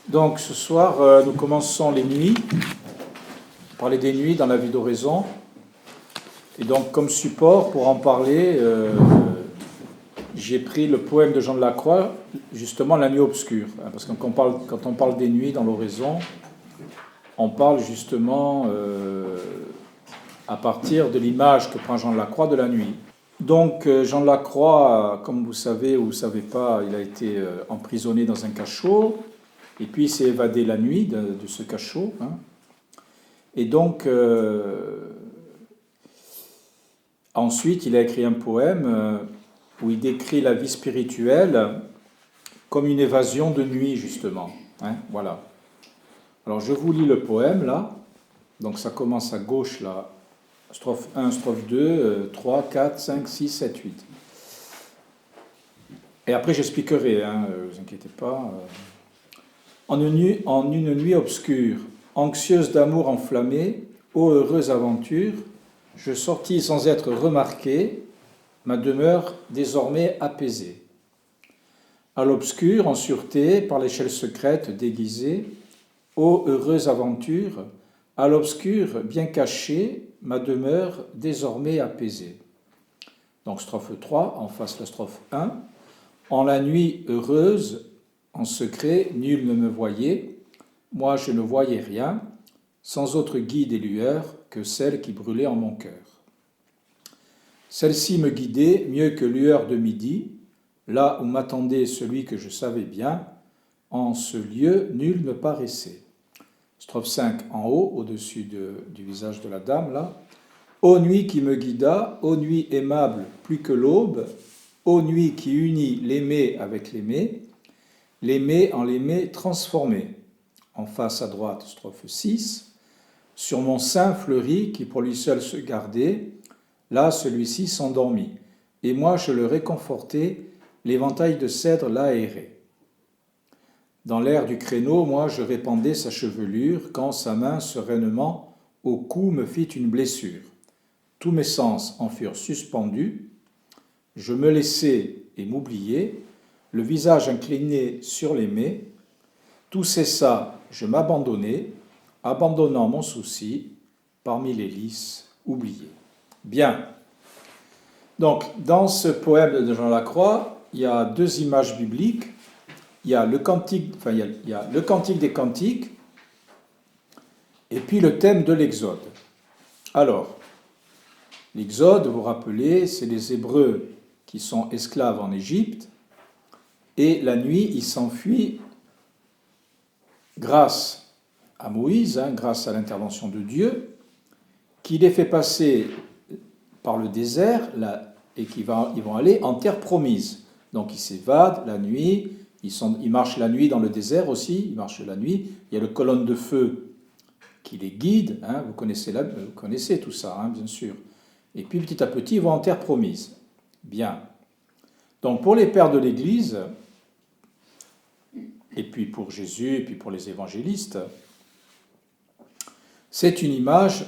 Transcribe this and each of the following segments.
Donc ce soir, nous commençons les nuits, parler des nuits dans la vie d'oraison. Et donc comme support pour en parler, j'ai pris le poème de Jean de la Croix, justement La nuit obscure. Parce que quand on parle des nuits dans l'oraison, on parle justement à partir de l'image que prend Jean de la Croix de la nuit. Donc Jean de la Croix, comme vous savez ou vous ne savez pas, il a été emprisonné dans un cachot. Et puis il s'est évadé la nuit de ce cachot. Et donc, ensuite, il a écrit un poème où il décrit la vie spirituelle comme une évasion de nuit, justement. Voilà. Alors, je vous lis le poème, là. Donc, ça commence à gauche, là. Strophe 1, strophe 2, 3, 4, 5, 6, 7, 8. Et après, j'expliquerai, ne vous inquiétez pas. En une nuit obscure, anxieuse d'amour enflammée, ô heureuse aventure, je sortis sans être remarqué, ma demeure désormais apaisée. À l'obscur, en sûreté, par l'échelle secrète déguisée, ô heureuse aventure, à l'obscur, bien cachée, ma demeure désormais apaisée. Donc strophe 3, en face la strophe 1. En la nuit heureuse, en secret, nul ne me voyait, moi je ne voyais rien, sans autre guide et lueur que celle qui brûlait en mon cœur. Celle-ci me guidait mieux que lueur de midi, là où m'attendait celui que je savais bien, en ce lieu nul ne paraissait. Strophe 5 en haut, au-dessus du visage de la dame, là. Ô nuit qui me guida, ô nuit aimable plus que l'aube, ô nuit qui unit l'aimé avec l'aimé en l'aimé transformé. En face à droite, strophe 6. Sur mon sein fleuri qui pour lui seul se gardait, là celui-ci s'endormit. Et moi je le réconfortais, l'éventail de cèdre l'aérait. Dans l'air du créneau, moi je répandais sa chevelure, quand sa main sereinement au cou me fit une blessure. Tous mes sens en furent suspendus, je me laissais et m'oubliais, le visage incliné sur l'aimé, tout cessa, je m'abandonnais, abandonnant mon souci parmi les lys oubliés. Bien. Donc, dans ce poème de Jean Lacroix, il y a deux images bibliques. Il y a le cantique, il y a le cantique des cantiques, et puis le thème de l'Exode. Alors, l'Exode, vous vous rappelez, c'est les Hébreux qui sont esclaves en Égypte, et la nuit, ils s'enfuient grâce à Moïse, grâce à l'intervention de Dieu, qui les fait passer par le désert et ils vont aller en terre promise. Donc ils s'évadent la nuit, ils marchent la nuit dans le désert aussi, ils marchent la nuit, il y a le colonne de feu qui les guide, vous connaissez tout ça, bien sûr. Et puis petit à petit, ils vont en terre promise. Bien. Donc pour les pères de l'Église, et puis pour Jésus, et puis pour les évangélistes, c'est une image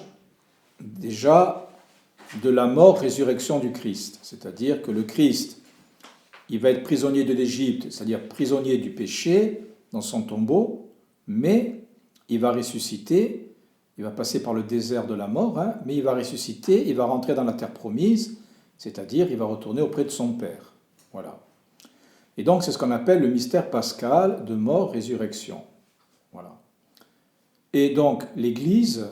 déjà de la mort-résurrection du Christ. C'est-à-dire que le Christ, il va être prisonnier de l'Égypte, c'est-à-dire prisonnier du péché dans son tombeau, mais il va ressusciter, il va passer par le désert de la mort, mais il va ressusciter, il va rentrer dans la terre promise, c'est-à-dire il va retourner auprès de son Père. Voilà. Et donc c'est ce qu'on appelle le mystère pascal de mort-résurrection. Voilà. Et donc l'Église,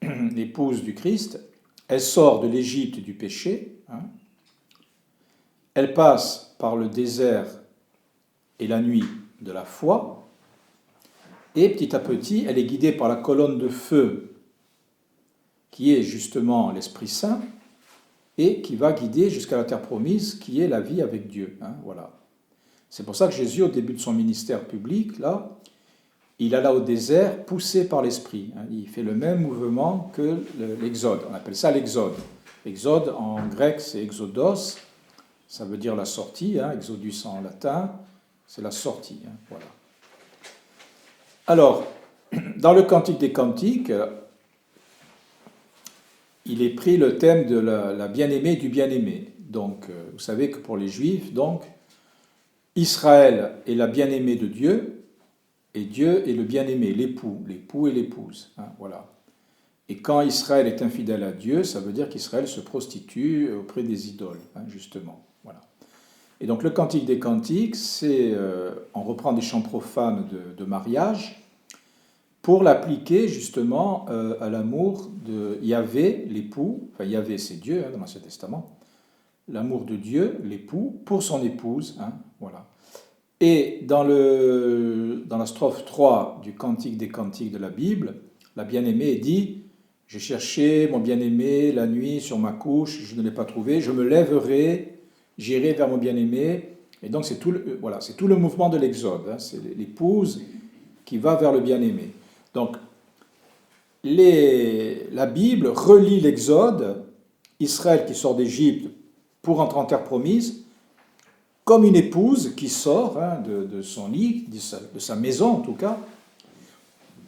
l'épouse du Christ, elle sort de l'Égypte du péché, elle passe par le désert et la nuit de la foi, et petit à petit, elle est guidée par la colonne de feu qui est justement l'Esprit Saint, et qui va guider jusqu'à la terre promise, qui est la vie avec Dieu. Voilà. C'est pour ça que Jésus, au début de son ministère public, là, il alla au désert poussé par l'Esprit. Il fait le même mouvement que l'Exode. On appelle ça l'Exode. L'exode, en grec, c'est exodos. Ça veut dire la sortie. Exodus en latin, c'est la sortie. Voilà. Alors, dans le Cantique des Cantiques, il est pris le thème de la bien-aimée du bien-aimé. Donc, vous savez que pour les Juifs, donc, Israël est la bien-aimée de Dieu, et Dieu est le bien-aimé, l'époux et l'épouse. Hein, voilà. Et quand Israël est infidèle à Dieu, ça veut dire qu'Israël se prostitue auprès des idoles, hein, justement. Voilà. Et donc le Cantique des Cantiques, on reprend des chants profanes de mariage pour l'appliquer justement à l'amour de Yahvé, l'époux, enfin Yahvé c'est Dieu hein, dans l'Ancien Testament, l'amour de Dieu, l'époux, pour son épouse. Hein, voilà. Et dans la strophe 3 du Cantique des Cantiques de la Bible, la bien-aimée dit « J'ai cherché mon bien-aimé la nuit sur ma couche, je ne l'ai pas trouvé, je me lèverai, j'irai vers mon bien-aimé. » Et donc c'est tout le mouvement de l'Exode, hein, c'est l'épouse qui va vers le bien-aimé. Donc la Bible relie l'Exode, Israël qui sort d'Égypte pour entrer en terre promise, comme une épouse qui sort hein, de son lit, de sa maison en tout cas,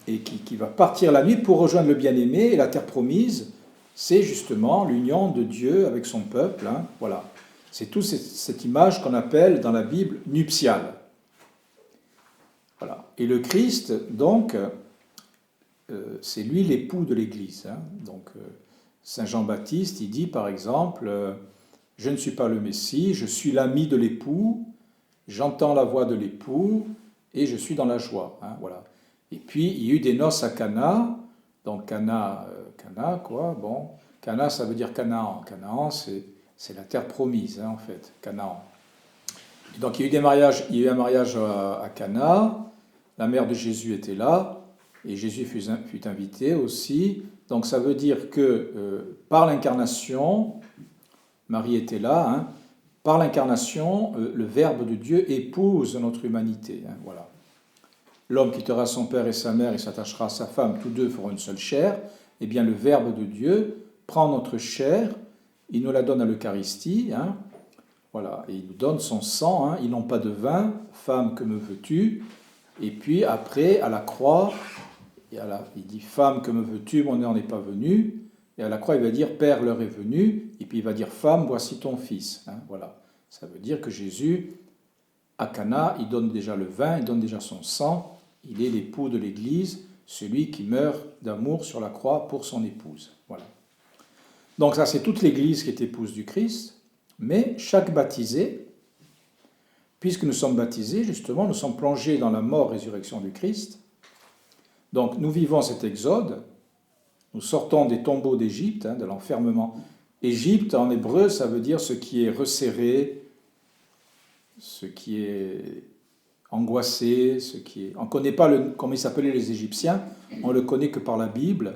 et qui va partir la nuit pour rejoindre le bien-aimé. Et la terre promise, c'est justement l'union de Dieu avec son peuple. Hein, voilà. C'est toute cette image qu'on appelle dans la Bible nuptiale. Voilà. Et le Christ, donc, c'est lui l'époux de l'Église. Hein. Donc, Saint Jean-Baptiste, il dit par exemple... Je ne suis pas le Messie, je suis l'ami de l'époux, j'entends la voix de l'époux et je suis dans la joie. Hein, voilà. Et puis, il y a eu des noces à Cana. Donc, Cana quoi, bon. Cana, ça veut dire Canaan. Canaan, c'est la terre promise, hein, en fait, Canaan. Et donc, il y a eu un mariage à Cana. La mère de Jésus était là et Jésus fut invité aussi. Donc, ça veut dire que par l'incarnation... Marie était là, hein. Par l'incarnation, le Verbe de Dieu épouse notre humanité. Hein, voilà. L'homme quittera son père et sa mère et s'attachera à sa femme, tous deux feront une seule chair. Eh bien, le Verbe de Dieu prend notre chair, il nous la donne à l'Eucharistie, hein, voilà, et il nous donne son sang, hein, ils n'ont pas de vin, femme, que me veux-tu? Et puis après, à la croix, il dit, femme, que me veux-tu? Mon heure n'est pas venue. Et à la croix, il va dire, Père, l'heure est venue. Et puis il va dire, femme, voici ton fils. Hein, voilà. Ça veut dire que Jésus, à Cana, il donne déjà le vin, il donne déjà son sang. Il est l'époux de l'Église, celui qui meurt d'amour sur la croix pour son épouse. Voilà. Donc ça, c'est toute l'Église qui est épouse du Christ. Mais chaque baptisé, puisque nous sommes baptisés, justement, nous sommes plongés dans la mort-résurrection du Christ. Donc nous vivons cet exode. Nous sortons des tombeaux d'Égypte, hein, de l'enfermement. Égypte, en hébreu, ça veut dire ce qui est resserré, ce qui est angoissé, ce qui est... On ne connaît pas comment ils s'appelaient les Égyptiens, on ne le connaît que par la Bible,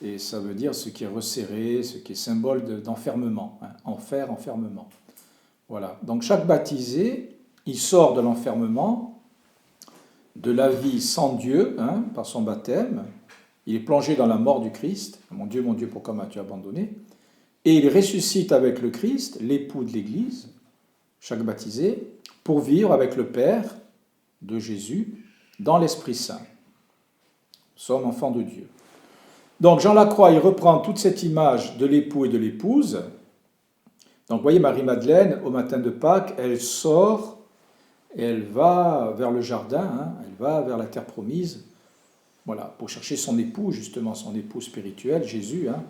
et ça veut dire ce qui est resserré, ce qui est symbole d'enfermement, hein, enfer, enfermement. Voilà. Donc chaque baptisé, il sort de l'enfermement, de la vie sans Dieu, hein, par son baptême. Il est plongé dans la mort du Christ. Mon Dieu, pourquoi m'as-tu abandonné? Et il ressuscite avec le Christ, l'époux de l'Église, chaque baptisé, pour vivre avec le Père de Jésus dans l'Esprit Saint. Nous sommes enfants de Dieu. Donc Jean Lacroix, il reprend toute cette image de l'époux et de l'épouse. Donc vous voyez, Marie-Madeleine, au matin de Pâques, elle sort et elle va vers le jardin, hein, elle va vers la terre promise. Voilà, pour chercher son époux, justement, son époux spirituel, Jésus. Hein.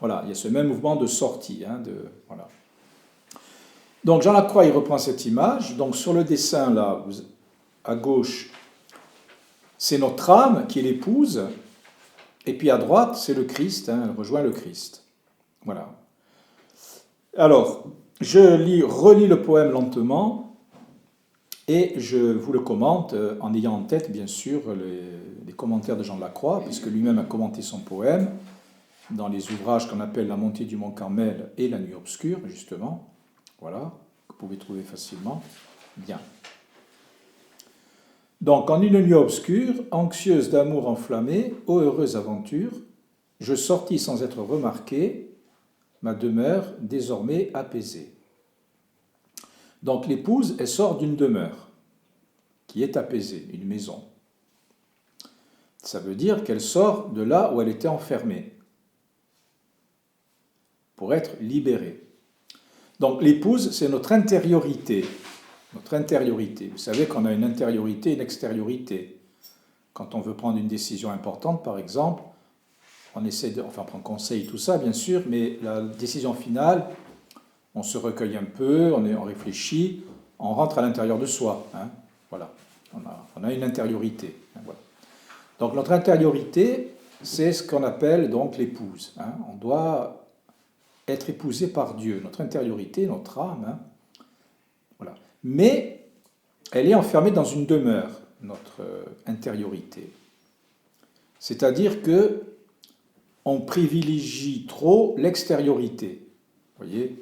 Voilà, il y a ce même mouvement de sortie. Hein, voilà. Donc Jean Lacroix, il reprend cette image. Donc sur le dessin, là, à gauche, c'est notre âme qui est l'épouse. Et puis à droite, c'est le Christ, hein, elle rejoint le Christ. Voilà. Alors, je relis le poème lentement. Et je vous le commente en ayant en tête, bien sûr, les commentaires de Jean de Lacroix, puisque lui-même a commenté son poème dans les ouvrages qu'on appelle La montée du mont Carmel et La nuit obscure, justement. Voilà, que vous pouvez trouver facilement. Bien. Donc, en une nuit obscure, anxieuse d'amour enflammé, ô heureuse aventure, je sortis sans être remarqué, ma demeure désormais apaisée. Donc l'épouse, elle sort d'une demeure qui est apaisée, une maison. Ça veut dire qu'elle sort de là où elle était enfermée pour être libérée. Donc l'épouse, c'est notre intériorité. notre intériorité. Vous savez qu'on a une intériorité et une extériorité. Quand on veut prendre une décision importante, par exemple, on essaie de, enfin, prendre conseil, tout ça, bien sûr, mais la décision finale, on se recueille un peu, on réfléchit, on rentre à l'intérieur de soi. Hein, voilà, on a une intériorité. Hein, voilà. Donc notre intériorité, c'est ce qu'on appelle donc l'épouse. Hein, on doit être épousé par Dieu. Notre intériorité, notre âme, hein, voilà. Mais elle est enfermée dans une demeure, notre intériorité. C'est-à-dire que on privilégie trop l'extériorité. Vous voyez,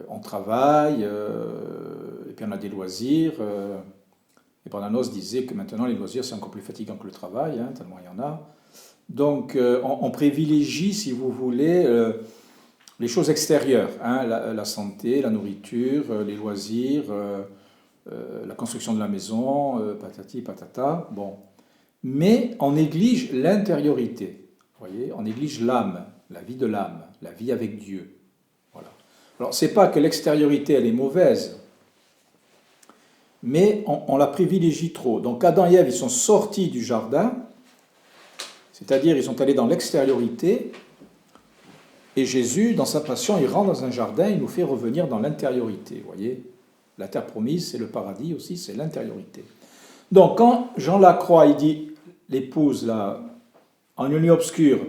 on travaille, et puis on a des loisirs. Et Bernanos disait que maintenant les loisirs c'est encore plus fatigant que le travail, hein, tellement il y en a. Donc on privilégie, si vous voulez, les choses extérieures, hein, la santé, la nourriture, les loisirs, la construction de la maison, patati patata. Bon. Mais on néglige l'intériorité. Vous voyez, on néglige l'âme, la vie de l'âme, la vie avec Dieu. Voilà. Alors, c'est pas que l'extériorité, elle est mauvaise, mais on la privilégie trop. Donc, Adam et Ève, ils sont sortis du jardin, c'est-à-dire ils sont allés dans l'extériorité, et Jésus, dans sa passion, il rentre dans un jardin, il nous fait revenir dans l'intériorité. Vous voyez, la terre promise, c'est le paradis aussi, c'est l'intériorité. Donc, quand Jean Lacroix, il dit, l'épouse, là, en une nuit obscure,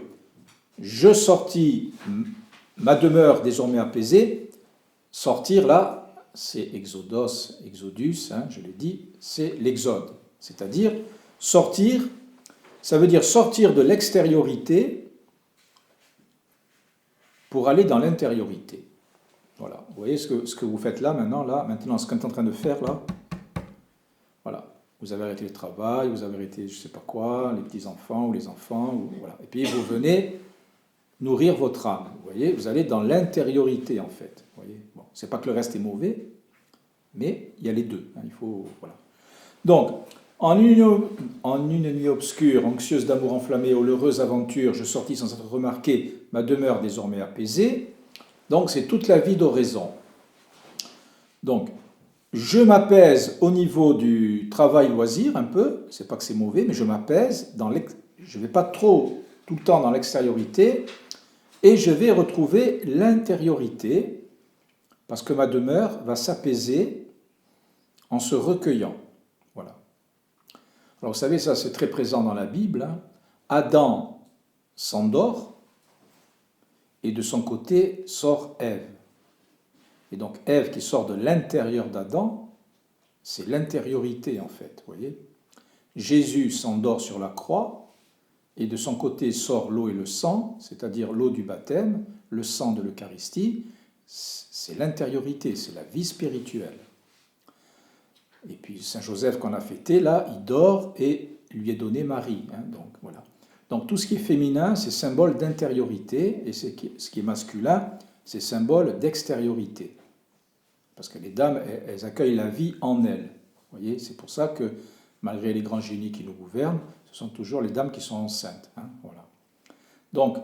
je sortis, ma demeure désormais apaisée, sortir là, c'est exodus, hein, je l'ai dit, c'est l'exode. C'est-à-dire, sortir, ça veut dire sortir de l'extériorité pour aller dans l'intériorité. Voilà, vous voyez ce que vous faites là, maintenant, ce qu'on est en train de faire là, voilà. Vous avez arrêté le travail, vous avez arrêté je ne sais pas quoi, les petits-enfants ou les enfants, voilà. Et puis vous venez nourrir votre âme. Vous voyez, vous allez dans l'intériorité en fait. Vous voyez, bon, c'est pas que le reste est mauvais, mais il y a les deux. Hein, il faut, voilà. Donc, en une nuit obscure, anxieuse d'amour enflammé, aux l'heureuse aventure, je sortis sans être remarqué, ma demeure désormais apaisée. Donc, c'est toute la vie d'oraison. Donc, je m'apaise au niveau du travail-loisir un peu, c'est pas que c'est mauvais, mais je m'apaise, je ne vais pas trop tout le temps dans l'extériorité, et je vais retrouver l'intériorité, parce que ma demeure va s'apaiser en se recueillant. Voilà. Alors vous savez, ça c'est très présent dans la Bible, hein. Adam s'endort, et de son côté sort Ève. Et donc Ève qui sort de l'intérieur d'Adam, c'est l'intériorité en fait, vous voyez. Jésus s'endort sur la croix, et de son côté sort l'eau et le sang, c'est-à-dire l'eau du baptême, le sang de l'Eucharistie, c'est l'intériorité, c'est la vie spirituelle. Et puis Saint Joseph qu'on a fêté, là, il dort et lui est donné Marie. Hein, donc voilà. Donc tout ce qui est féminin, c'est symbole d'intériorité, et ce qui est masculin, c'est symbole d'extériorité. Parce que les dames, elles accueillent la vie en elles. Vous voyez, c'est pour ça que, malgré les grands génies qui nous gouvernent, ce sont toujours les dames qui sont enceintes. Hein, voilà. Donc,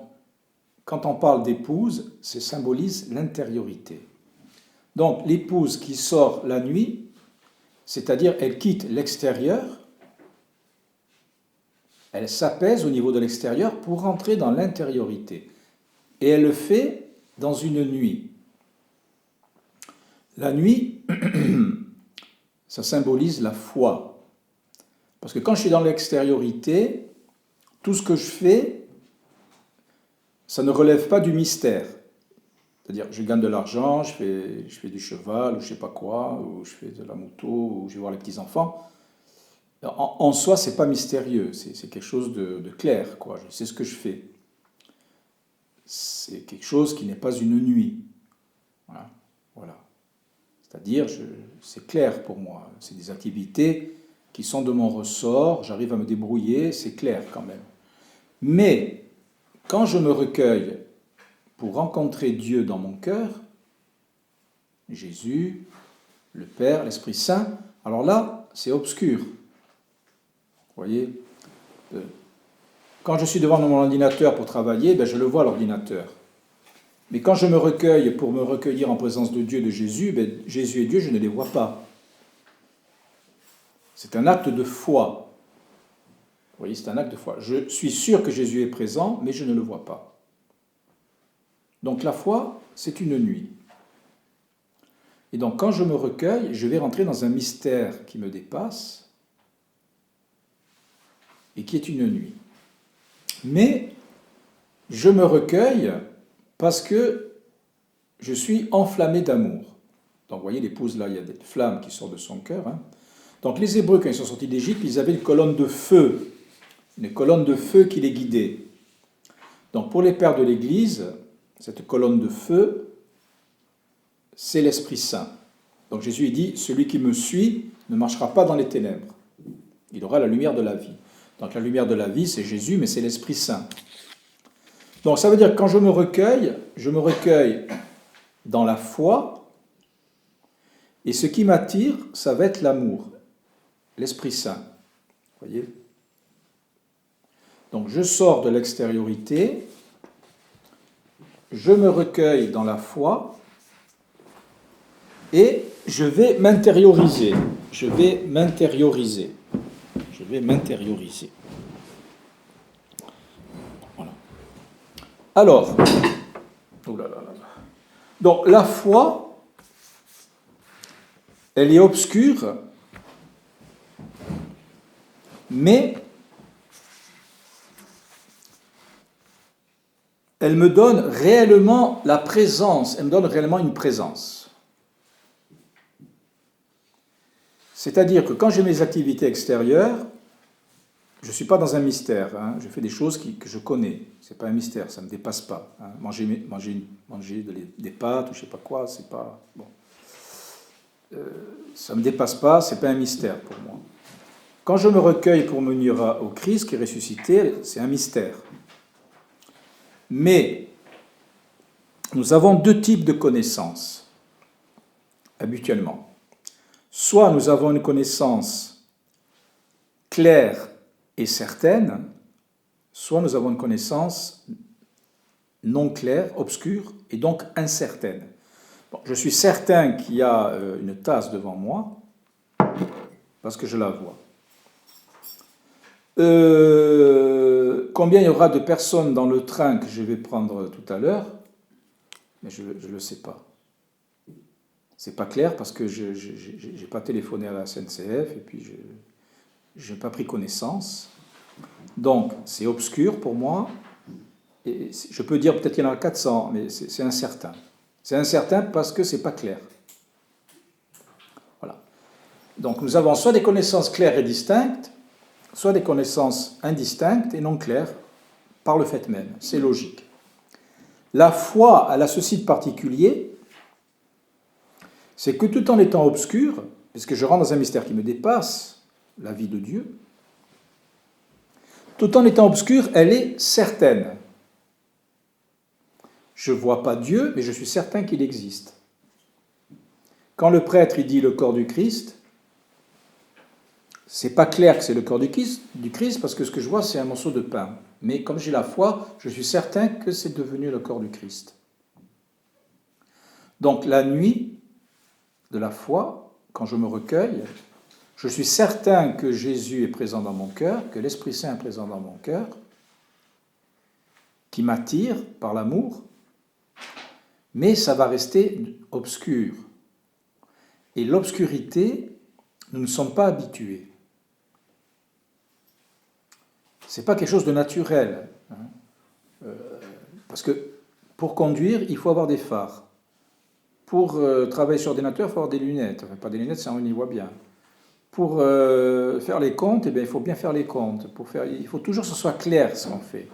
quand on parle d'épouse, ça symbolise l'intériorité. Donc, l'épouse qui sort la nuit, c'est-à-dire elle quitte l'extérieur, elle s'apaise au niveau de l'extérieur pour rentrer dans l'intériorité. Et elle le fait dans une nuit. La nuit, ça symbolise la foi. Parce que quand je suis dans l'extériorité, tout ce que je fais, ça ne relève pas du mystère. C'est-à-dire, je gagne de l'argent, je fais du cheval, ou je ne sais pas quoi, ou je fais de la moto, ou je vais voir les petits-enfants. En soi, ce n'est pas mystérieux, c'est quelque chose de clair, quoi. Je sais ce que je fais. C'est quelque chose qui n'est pas une nuit. Voilà. C'est-à-dire, c'est clair pour moi. C'est des activités qui sont de mon ressort, j'arrive à me débrouiller, c'est clair quand même. Mais, quand je me recueille pour rencontrer Dieu dans mon cœur, Jésus, le Père, l'Esprit Saint, alors là, c'est obscur. Vous voyez, quand je suis devant mon ordinateur pour travailler, ben je le vois l'ordinateur. Mais quand je me recueille pour me recueillir en présence de Dieu, de Jésus, ben, Jésus et Dieu, je ne les vois pas. C'est un acte de foi. Vous voyez, c'est un acte de foi. Je suis sûr que Jésus est présent, mais je ne le vois pas. Donc la foi, c'est une nuit. Et donc quand je me recueille, je vais rentrer dans un mystère qui me dépasse et qui est une nuit. Mais je me recueille parce que je suis enflammé d'amour. Donc vous voyez, l'épouse là, il y a des flammes qui sortent de son cœur. Hein. Donc les Hébreux, quand ils sont sortis d'Égypte, ils avaient une colonne de feu qui les guidait. Donc pour les pères de l'Église, cette colonne de feu, c'est l'Esprit Saint. Donc Jésus dit, celui qui me suit ne marchera pas dans les ténèbres. Il aura la lumière de la vie. Donc la lumière de la vie, c'est Jésus, mais c'est l'Esprit Saint. Donc ça veut dire que quand je me recueille dans la foi, et ce qui m'attire, ça va être l'amour, l'Esprit Saint. Vous voyez ? Donc je sors de l'extériorité, je me recueille dans la foi, et je vais m'intérioriser. Voilà. Alors, donc la foi, elle est obscure, mais elle me donne réellement la présence, elle me donne réellement une présence. C'est-à-dire que quand j'ai mes activités extérieures, je ne suis pas dans un mystère. Hein, je fais des choses que je connais. Ce n'est pas un mystère, ça ne me dépasse pas. Hein. Manger des pâtes ou je ne sais pas quoi, c'est pas... Bon. Ça ne me dépasse pas, ce n'est pas un mystère pour moi. Quand je me recueille pour venir au Christ qui est ressuscité, c'est un mystère. Mais nous avons deux types de connaissances, habituellement. Soit nous avons une connaissance claire et certaine, soit nous avons une connaissance non claire, obscure, et donc incertaine. Bon, je suis certain qu'il y a une tasse devant moi, parce que je la vois. Combien il y aura de personnes dans le train que je vais prendre tout à l'heure, mais je ne le sais pas. C'est pas clair parce que je n'ai pas téléphoné à la SNCF et puis je n'ai pas pris connaissance. Donc, c'est obscur pour moi. Et je peux dire peut-être qu'il y en a 400, mais c'est incertain. C'est incertain parce que ce n'est pas clair. Voilà. Donc, nous avons soit des connaissances claires et distinctes, soit des connaissances indistinctes et non claires par le fait même. C'est logique. La foi, elle a ceci de particulier, c'est que tout en étant obscur, puisque je rentre dans un mystère qui me dépasse, la vie de Dieu, tout en étant obscure, elle est certaine. Je ne vois pas Dieu, mais je suis certain qu'il existe. Quand le prêtre il dit le corps du Christ, c'est pas clair que c'est le corps du Christ, parce que ce que je vois, c'est un morceau de pain. Mais comme j'ai la foi, je suis certain que c'est devenu le corps du Christ. Donc la nuit de la foi, quand je me recueille, je suis certain que Jésus est présent dans mon cœur, que l'Esprit Saint est présent dans mon cœur, qui m'attire par l'amour, mais ça va rester obscur. Et l'obscurité, nous ne sommes pas habitués. Ce n'est pas quelque chose de naturel. Parce que pour conduire, il faut avoir des phares. Pour travailler sur ordinateur, il faut avoir des lunettes. Enfin, pas des lunettes, ça on y voit bien. Pour faire les comptes, eh bien, il faut bien faire les comptes. Il faut toujours que ce soit clair ce qu'on fait.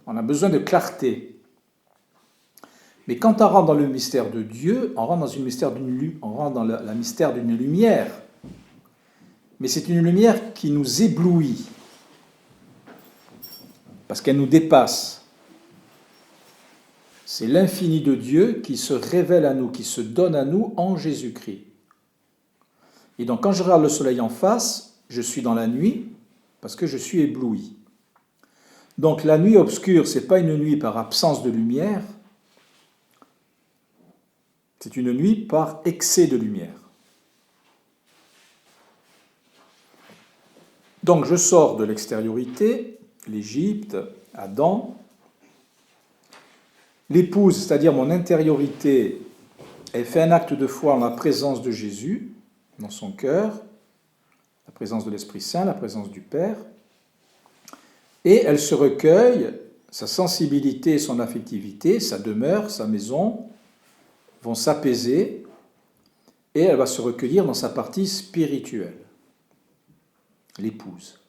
On a besoin de clarté. Mais quand on rentre dans le mystère de Dieu, on rentre dans le mystère d'une lumière. Mais c'est une lumière qui nous éblouit. Parce qu'elle nous dépasse. C'est l'infini de Dieu qui se révèle à nous, qui se donne à nous en Jésus-Christ. Et donc quand je regarde le soleil en face, je suis dans la nuit parce que je suis ébloui. Donc la nuit obscure, ce n'est pas une nuit par absence de lumière, C'est une nuit par excès de lumière. Donc je sors de l'extériorité, l'Égypte, Adam. L'épouse, c'est-à-dire mon intériorité, elle fait un acte de foi en la présence de Jésus, dans son cœur, la présence de l'Esprit Saint, la présence du Père, et elle se recueille, sa sensibilité, son affectivité, sa demeure, sa maison vont s'apaiser, et elle va se recueillir dans sa partie spirituelle, l'épouse,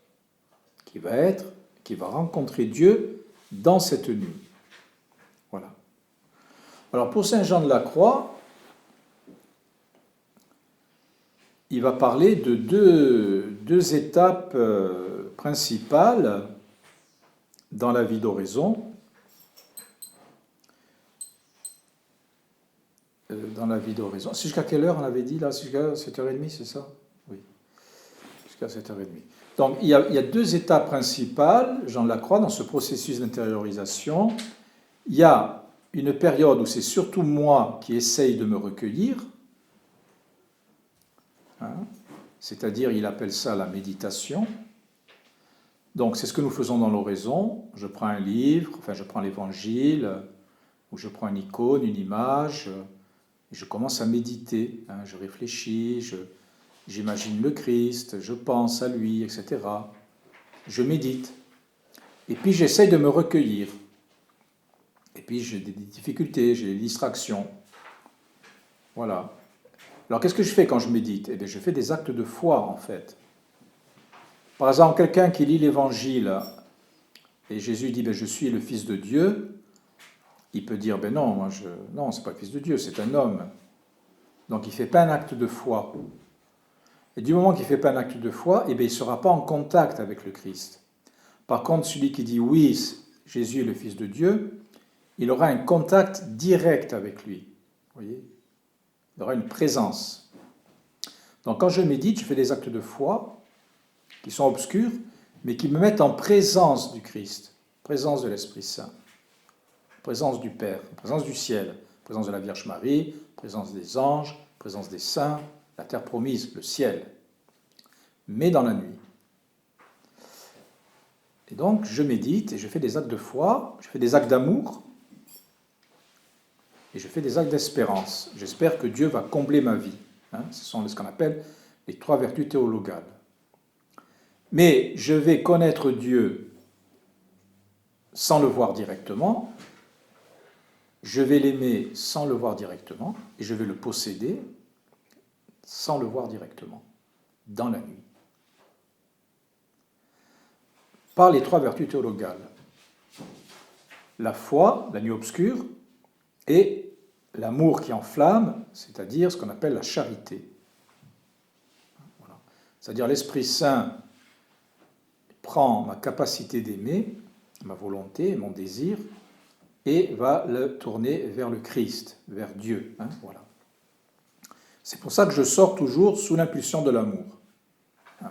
qui va rencontrer Dieu dans cette nuit. Voilà. Alors pour Saint Jean de la Croix, il va parler de deux étapes principales dans la vie d'oraison. Dans la vie d'oraison. C'est jusqu'à quelle heure on avait dit là? Jusqu'à 7h30, c'est ça? Oui. Jusqu'à 7h30. Donc il y a deux étapes principales, Jean de la Croix, dans ce processus d'intériorisation. Il y a une période où c'est surtout moi qui essaye de me recueillir. C'est-à-dire, il appelle ça la méditation. Donc c'est ce que nous faisons dans l'oraison. Je prends un livre, je prends l'évangile, ou je prends une icône, une image, et je commence à méditer. Je réfléchis, j'imagine le Christ, je pense à lui, etc. Je médite. Et puis j'essaye de me recueillir. Et puis j'ai des difficultés, j'ai des distractions. Voilà. Alors qu'est-ce que je fais quand je médite? Eh bien, je fais des actes de foi, en fait. Par exemple, quelqu'un qui lit l'Évangile, et Jésus dit, je suis le Fils de Dieu, il peut dire, non, non, c'est pas le Fils de Dieu, c'est un homme. Donc il ne fait pas un acte de foi. Et du moment qu'il ne fait pas un acte de foi, il ne sera pas en contact avec le Christ. Par contre, celui qui dit, oui, Jésus est le Fils de Dieu, il aura un contact direct avec lui. Vous voyez ? Il aura une présence. Donc quand je médite, je fais des actes de foi qui sont obscurs, mais qui me mettent en présence du Christ, présence de l'Esprit Saint, présence du Père, présence du ciel, présence de la Vierge Marie, présence des anges, présence des saints, la terre promise, le ciel, mais dans la nuit. Et donc je médite et je fais des actes de foi, je fais des actes d'amour, et je fais des actes d'espérance. J'espère que Dieu va combler ma vie. Ce sont ce qu'on appelle les 3 vertus théologales. Mais je vais connaître Dieu sans le voir directement, je vais l'aimer sans le voir directement, et je vais le posséder sans le voir directement, dans la nuit. Par les 3 vertus théologales. La foi, la nuit obscure, et l'amour qui enflamme, c'est-à-dire ce qu'on appelle la charité. Voilà. C'est-à-dire l'Esprit Saint prend ma capacité d'aimer, ma volonté, mon désir, et va le tourner vers le Christ, vers Dieu. Voilà. C'est pour ça que je sors toujours sous l'impulsion de l'amour,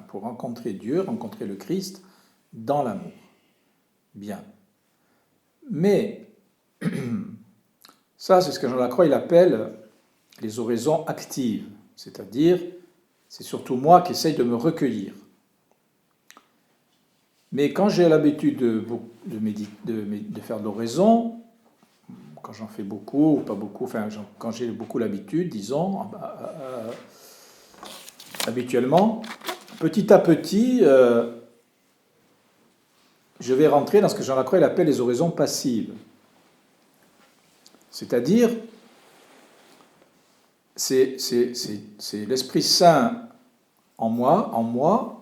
pour rencontrer Dieu, rencontrer le Christ dans l'amour. Bien. Mais ça, c'est ce que Jean Lacroix il appelle les oraisons actives, c'est-à-dire, c'est surtout moi qui essaye de me recueillir. Mais quand j'ai l'habitude de faire de l'oraison, quand j'en fais beaucoup ou pas beaucoup, quand j'ai beaucoup l'habitude, disons, habituellement, petit à petit, je vais rentrer dans ce que Jean Lacroix il appelle les oraisons passives. C'est-à-dire, c'est l'Esprit Saint en moi,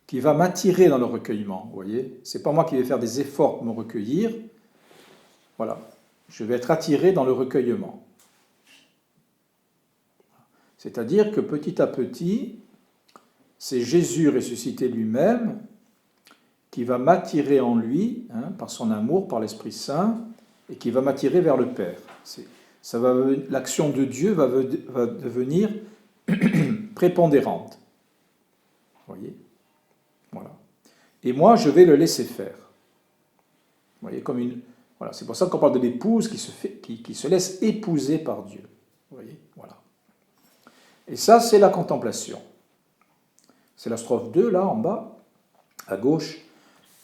qui va m'attirer dans le recueillement, vous voyez. C'est pas moi qui vais faire des efforts pour me recueillir. Voilà. Je vais être attiré dans le recueillement. C'est-à-dire que petit à petit, c'est Jésus ressuscité lui-même qui va m'attirer en lui, par son amour, par l'Esprit Saint, et qui va m'attirer vers le Père. L'action de Dieu va devenir prépondérante. Vous voyez ? Voilà. Et moi, je vais le laisser faire. Vous voyez, comme Voilà, c'est pour ça qu'on parle de l'épouse qui se laisse épouser par Dieu. Vous voyez, voilà. Et ça, c'est la contemplation. C'est la strophe 2, là, en bas, à gauche.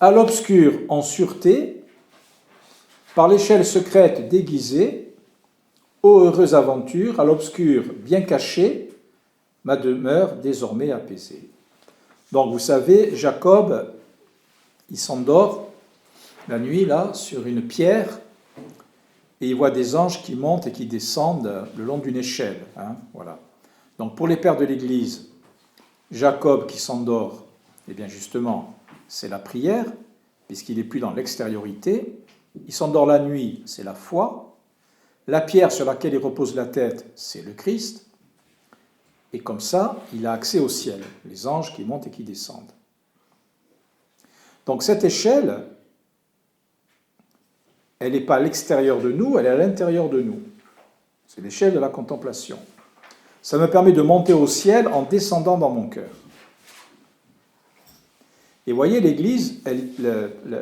À l'obscur, en sûreté, par l'échelle secrète déguisée, ô heureuse aventure, à l'obscur bien cachée, ma demeure désormais apaisée. Donc, vous savez, Jacob, il s'endort la nuit, là, sur une pierre, et il voit des anges qui montent et qui descendent le long d'une échelle. Hein, voilà. Donc, pour les pères de l'Église, Jacob qui s'endort, eh bien justement, c'est la prière, puisqu'il n'est plus dans l'extériorité. Il s'endort la nuit, c'est la foi. La pierre sur laquelle il repose la tête, c'est le Christ. Et comme ça, il a accès au ciel, les anges qui montent et qui descendent. Donc cette échelle, elle n'est pas à l'extérieur de nous, elle est à l'intérieur de nous. C'est l'échelle de la contemplation. Ça me permet de monter au ciel en descendant dans mon cœur. Et vous voyez, l'Église,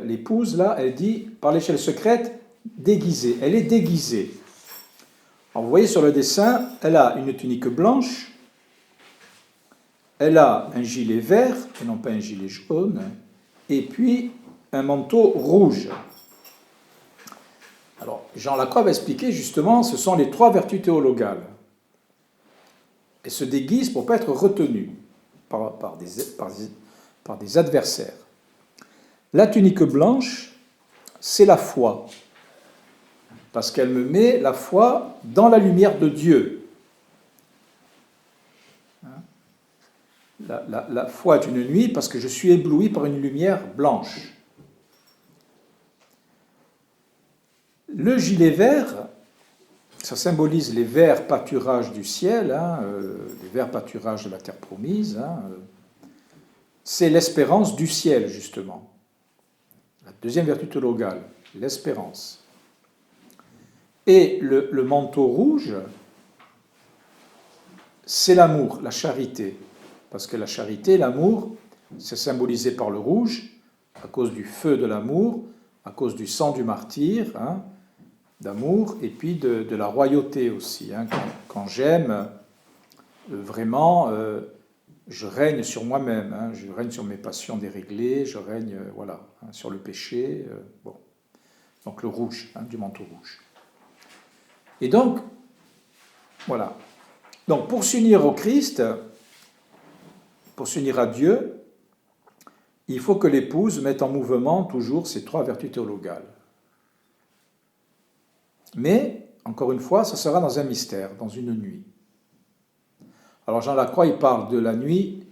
l'épouse, là, elle dit, par l'échelle secrète, déguisée. Elle est déguisée. Alors, vous voyez sur le dessin, elle a une tunique blanche, elle a un gilet vert, et non pas un gilet jaune, et puis un manteau rouge. Alors, Jean Lacroix va expliquer, justement, ce sont les 3 vertus théologales. Elle se déguise pour ne pas être retenue par des adversaires. La tunique blanche, c'est la foi, parce qu'elle me met la foi dans la lumière de Dieu. La foi est une nuit parce que je suis ébloui par une lumière blanche. Le gilet vert, ça symbolise les verts pâturages du ciel, les verts pâturages de la terre promise. C'est l'espérance du ciel, justement. La deuxième vertu théologale, l'espérance. Et le manteau rouge, c'est l'amour, la charité. Parce que la charité, l'amour, c'est symbolisé par le rouge, à cause du feu de l'amour, à cause du sang du martyr, d'amour, et puis de la royauté aussi. Quand j'aime, vraiment, je règne sur moi-même, je règne sur mes passions déréglées, je règne sur le péché. Bon. Donc le rouge, du manteau rouge. Et donc, voilà. Donc pour s'unir au Christ, pour s'unir à Dieu, il faut que l'épouse mette en mouvement toujours ces 3 vertus théologales. Mais, encore une fois, ça sera dans un mystère, dans une nuit. Alors Jean Lacroix, il parle de la nuit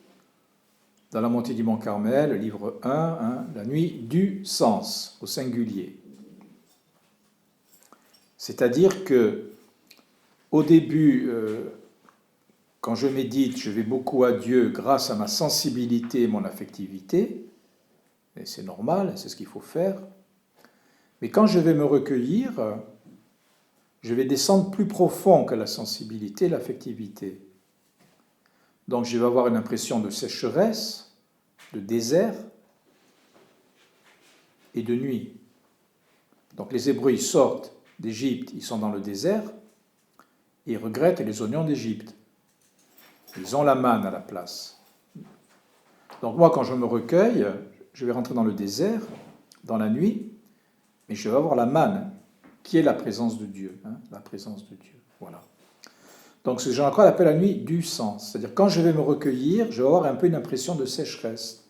dans la montée du Mont Carmel, livre 1, la nuit du sens, au singulier. C'est-à-dire que, au début, quand je médite, je vais beaucoup à Dieu grâce à ma sensibilité et mon affectivité, et c'est normal, c'est ce qu'il faut faire. Mais quand je vais me recueillir, je vais descendre plus profond que la sensibilité et l'affectivité. Donc je vais avoir une impression de sécheresse, de désert et de nuit. Donc les Hébreux, ils sortent d'Égypte, ils sont dans le désert, et ils regrettent les oignons d'Égypte. Ils ont la manne à la place. Donc moi, quand je me recueille, je vais rentrer dans le désert, dans la nuit, mais je vais avoir la manne, qui est la présence de Dieu. La présence de Dieu, voilà. Donc ce que Jean Lacroix appelle la nuit du sens. C'est-à-dire quand je vais me recueillir, je vais avoir un peu une impression de sécheresse,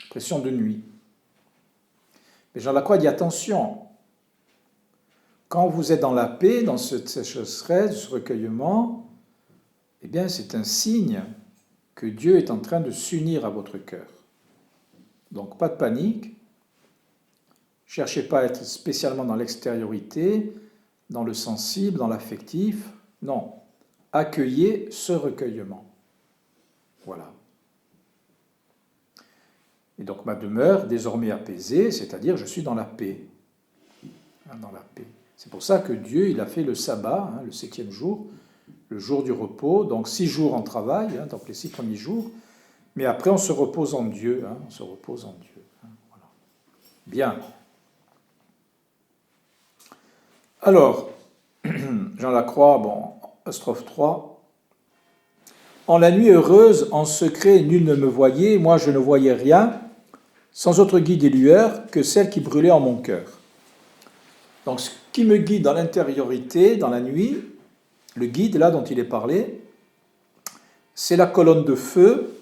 impression de nuit. Mais Jean Lacroix dit attention, quand vous êtes dans la paix, dans cette sécheresse, ce recueillement, eh bien c'est un signe que Dieu est en train de s'unir à votre cœur. Donc pas de panique, cherchez pas à être spécialement dans l'extériorité, dans le sensible, dans l'affectif, non. Accueillez ce recueillement. Voilà. Et donc ma demeure désormais apaisée, c'est-à-dire je suis dans la paix. Dans la paix. C'est pour ça que Dieu il a fait le sabbat, le 7e jour, le jour du repos, donc 6 jours en travail, donc les 6 premiers jours, mais après on se repose en Dieu, on se repose en Dieu. Voilà. Bien. Alors, Jean Lacroix, bon, strophe 3. En la nuit heureuse, en secret, nul ne me voyait, moi je ne voyais rien, sans autre guide et lueur que celle qui brûlait en mon cœur. Donc, ce qui me guide dans l'intériorité, dans la nuit, le guide là dont il est parlé, c'est la colonne de feu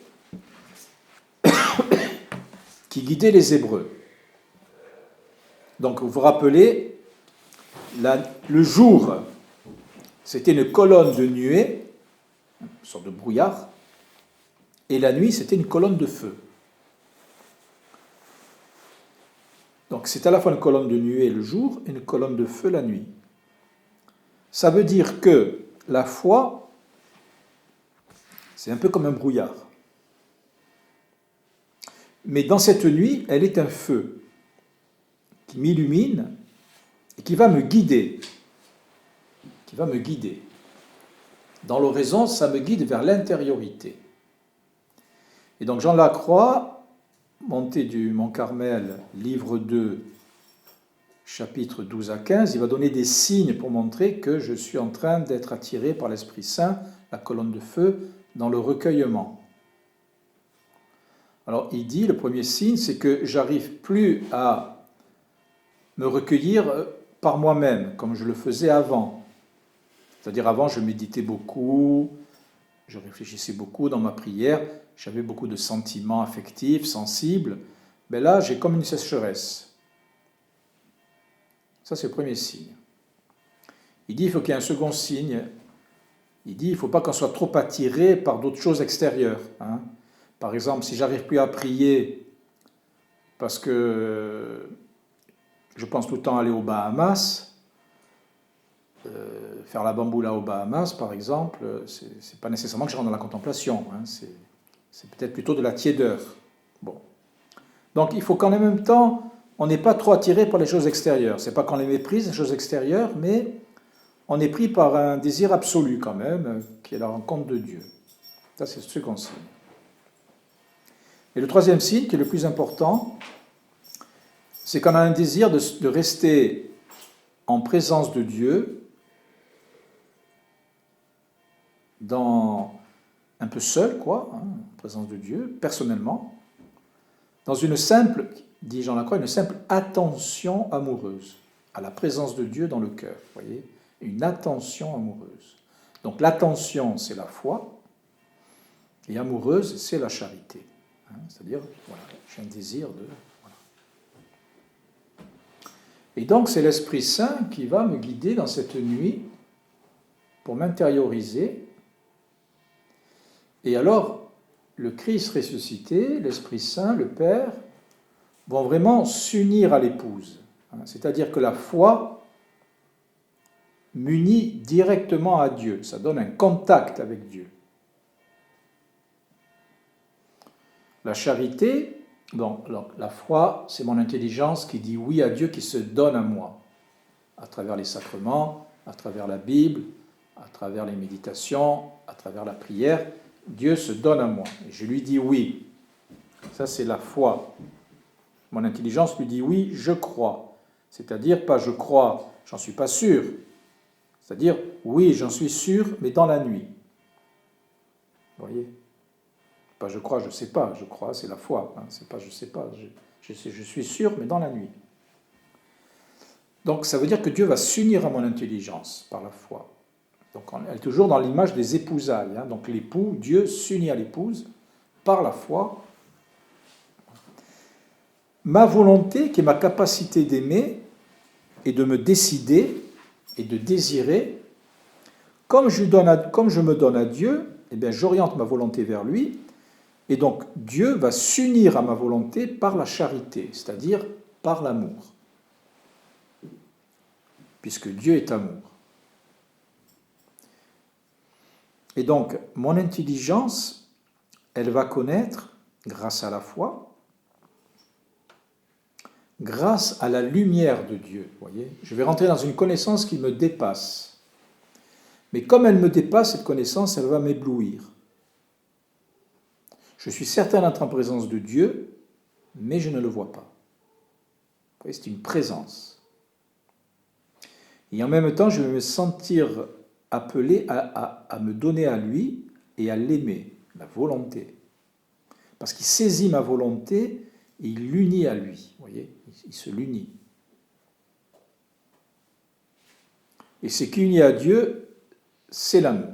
qui guidait les Hébreux. Donc, vous vous rappelez, le jour, c'était une colonne de nuée, une sorte de brouillard, et la nuit, c'était une colonne de feu. Donc, c'est à la fois une colonne de nuée le jour et une colonne de feu la nuit. Ça veut dire que la foi, c'est un peu comme un brouillard. Mais dans cette nuit, elle est un feu qui m'illumine et qui va me guider. Qui va me guider. Dans l'oraison, ça me guide vers l'intériorité. Et donc Jean Lacroix, Montée du Mont Carmel, livre 2, chapitres 12 à 15, il va donner des signes pour montrer que je suis en train d'être attiré par l'Esprit Saint, la colonne de feu, dans le recueillement. Alors il dit, le premier signe, c'est que j'arrive plus à me recueillir par moi-même, comme je le faisais avant. C'est-à-dire avant, je méditais beaucoup, je réfléchissais beaucoup dans ma prière, j'avais beaucoup de sentiments affectifs, sensibles, mais là, j'ai comme une sécheresse. Ça, c'est le premier signe. Il dit, il faut qu'il y ait un second signe. Il dit, il ne faut pas qu'on soit trop attiré par d'autres choses extérieures. Hein. Par exemple, si j'arrive plus à prier parce que je pense tout le temps aller aux Bahamas, faire la bamboula aux Bahamas, par exemple, c'est pas nécessairement que je rentre dans la contemplation. Hein. C'est peut-être plutôt de la tiédeur. Bon. Donc, il faut qu'en même temps, on n'est pas trop attiré par les choses extérieures. C'est pas qu'on les méprise, les choses extérieures, mais on est pris par un désir absolu quand même, qui est la rencontre de Dieu. Ça, c'est le second signe. Et le troisième signe, qui est le plus important, c'est qu'on a un désir de rester en présence de Dieu, un peu seul, quoi, hein, en présence de Dieu, personnellement, dans une simple, dit Jean Lacroix, une simple attention amoureuse à la présence de Dieu dans le cœur, vous voyez, une attention amoureuse. Donc l'attention, c'est la foi, et amoureuse, c'est la charité. Hein, c'est-à-dire, voilà, j'ai un désir de... Voilà. Et donc c'est l'Esprit Saint qui va me guider dans cette nuit pour m'intérioriser. Et alors, le Christ ressuscité, l'Esprit Saint, le Père, vont vraiment s'unir à l'épouse. C'est-à-dire que la foi m'unit directement à Dieu. Ça donne un contact avec Dieu. La charité, bon, alors, la foi, c'est mon intelligence qui dit oui à Dieu, qui se donne à moi, à travers les sacrements, à travers la Bible, à travers les méditations, à travers la prière. Dieu se donne à moi. Et je lui dis oui. Ça, c'est la foi. Mon intelligence lui dit oui, je crois. C'est-à-dire, pas je crois, j'en suis pas sûr. C'est-à-dire, oui, j'en suis sûr, mais dans la nuit. Vous voyez ? Pas je crois, je sais pas. Je crois, c'est la foi. Hein. C'est pas je sais pas. Je suis sûr, mais dans la nuit. Donc, ça veut dire que Dieu va s'unir à mon intelligence par la foi. Donc, elle est toujours dans l'image des épousailles. Hein. Donc, l'époux, Dieu s'unit à l'épouse par la foi. Ma volonté, qui est ma capacité d'aimer et de me décider et de désirer, comme je me donne à Dieu, eh bien, j'oriente ma volonté vers lui, et donc Dieu va s'unir à ma volonté par la charité, c'est-à-dire par l'amour, puisque Dieu est amour. Et donc, mon intelligence, elle va connaître, grâce à la foi, grâce à la lumière de Dieu. Voyez, je vais rentrer dans une connaissance qui me dépasse. Mais comme elle me dépasse, cette connaissance, elle va m'éblouir. Je suis certain d'être en présence de Dieu, mais je ne le vois pas. Vous voyez, c'est une présence. Et en même temps, je vais me sentir appelé à me donner à lui et à l'aimer, la volonté. Parce qu'il saisit ma volonté et il l'unit à lui. Vous voyez, il se l'unit. Et ce qui unit à Dieu, c'est l'amour.